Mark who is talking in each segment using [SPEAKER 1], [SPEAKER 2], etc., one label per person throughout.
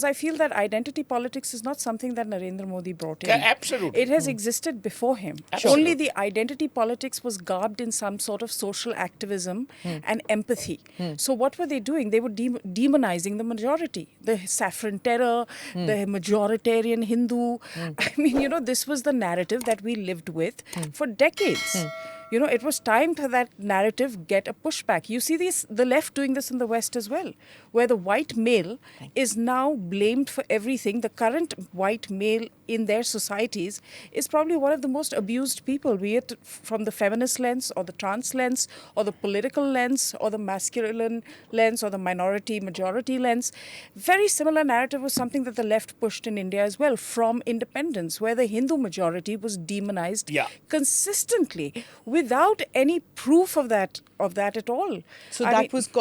[SPEAKER 1] I feel that identity politics is not something that Narendra Modi brought in.
[SPEAKER 2] Absolutely.
[SPEAKER 1] It has existed before him.
[SPEAKER 2] Absolutely.
[SPEAKER 1] Only the identity politics was garbed in some sort of social activism and empathy. So what were they doing? They were demonizing the majority. The saffron terror, the majoritarian Hindu. I mean, this was the narrative that we lived with for decades. It was time for that narrative get a pushback. You see the left doing this in the West as well, where the white male is now blamed for everything. The current white male in their societies is probably one of the most abused people, be it from the feminist lens or the trans lens or the political lens or the masculine lens or the minority-majority lens. Very similar narrative was something that the left pushed in India as well from independence, where the Hindu majority was demonized consistently without any proof of that at all.
[SPEAKER 3] So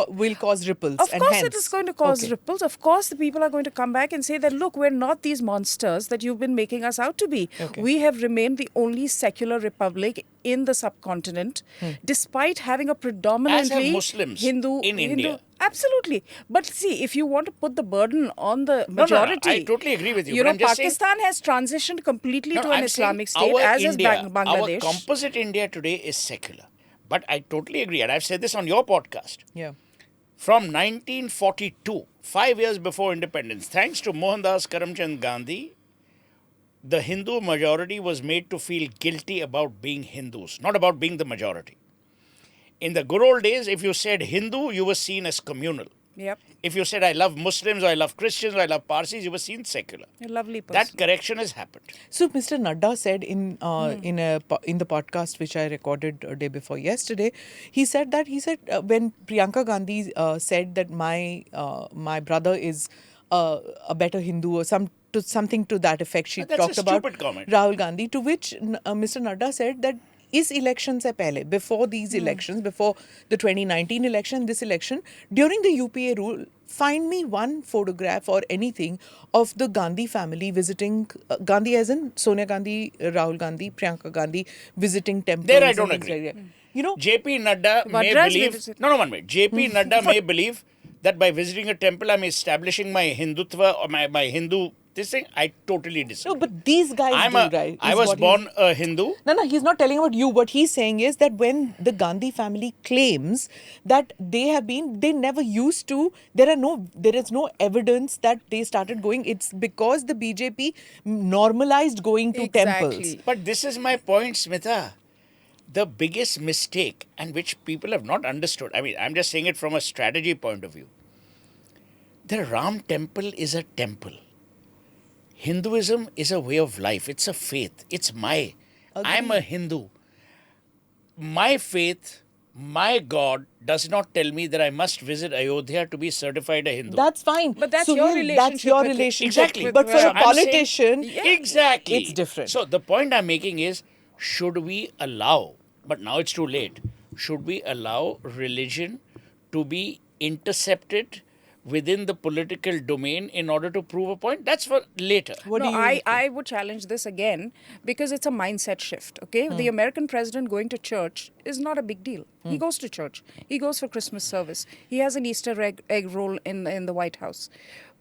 [SPEAKER 3] will cause ripples.
[SPEAKER 1] Of course it is going to cause ripples. Of course the people are going to come back and say that, look, we're not these monsters that you've been making us out to be. We have remained the only secular republic in the subcontinent, despite having a predominantly
[SPEAKER 2] Muslims
[SPEAKER 1] Hindu
[SPEAKER 2] in India.
[SPEAKER 1] Absolutely. But see, if you want to put the burden on the majority...
[SPEAKER 2] I totally agree with you.
[SPEAKER 1] Pakistan has transitioned completely to an Islamic state, as is Bangladesh.
[SPEAKER 2] Our composite India today is secular. But I totally agree, and I've said this on your podcast.
[SPEAKER 3] Yeah.
[SPEAKER 2] From 1942, 5 years before independence, thanks to Mohandas Karamchand Gandhi, the Hindu majority was made to feel guilty about being Hindus, not about being the majority. In the good old days, if you said Hindu, you were seen as communal.
[SPEAKER 1] Yep.
[SPEAKER 2] If you said, I love Muslims, or I love Christians, or I love Parsis, you were seen secular.
[SPEAKER 1] A lovely person.
[SPEAKER 2] That correction has happened.
[SPEAKER 3] So Mr. Nadda said in the podcast which I recorded a day before yesterday, he said when Priyanka Gandhi said that my brother is a better Hindu or something to that effect, she talked about Rahul Gandhi, to which Mr. Nadda said that is election se pehle, before these elections, before the 2019 election, this election, during the UPA rule, find me one photograph or anything of the Gandhi family visiting, Gandhi as in Sonia Gandhi, Rahul Gandhi, Priyanka Gandhi, visiting temples.
[SPEAKER 2] There I don't agree. JP Nadda may believe... JP Nadda may believe that by visiting a temple, I'm establishing my Hindutva or my Hindu... This thing, I totally disagree.
[SPEAKER 3] No, but these guys right?
[SPEAKER 2] I was born a Hindu.
[SPEAKER 3] No, he's not telling about you. What he's saying is that when the Gandhi family claims that they never used to, there is no evidence that they started going. It's because the BJP normalized going to temples.
[SPEAKER 2] But this is my point, Smita. The biggest mistake, and which people have not understood, I mean, I'm just saying it from a strategy point of view. The Ram temple is a temple. Hinduism is a way of life. It's a faith. I'm a Hindu. My faith, my God does not tell me that I must visit Ayodhya to be certified a Hindu.
[SPEAKER 3] That's fine.
[SPEAKER 1] But that's your relationship.
[SPEAKER 2] Exactly.
[SPEAKER 3] But for a politician,
[SPEAKER 2] exactly,
[SPEAKER 3] it's different.
[SPEAKER 2] So the point I'm making is, should we allow, but now it's too late, should we allow religion to be intercepted within the political domain in order to prove a point? That's for later.
[SPEAKER 1] I would challenge this again because it's a mindset shift, okay? The American president going to church is not a big deal. He goes to church. He goes for Christmas service. He has an Easter egg roll in the White House.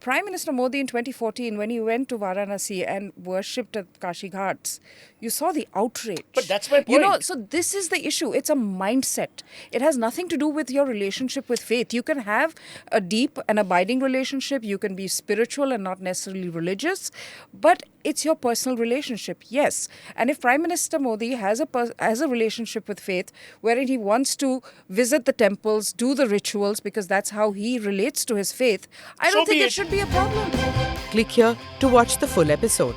[SPEAKER 1] Prime Minister Modi in 2014, when he went to Varanasi and worshipped at Kashi Ghats, you saw the outrage.
[SPEAKER 2] But that's my point.
[SPEAKER 1] So this is the issue. It's a mindset. It has nothing to do with your relationship with faith. You can have a deep and abiding relationship. You can be spiritual and not necessarily religious. But it's your personal relationship, yes. And if Prime Minister Modi has a relationship with faith, wherein he wants to visit the temples, do the rituals, because that's how he relates to his faith, I don't think it should be a problem.
[SPEAKER 4] Click here to watch the full episode.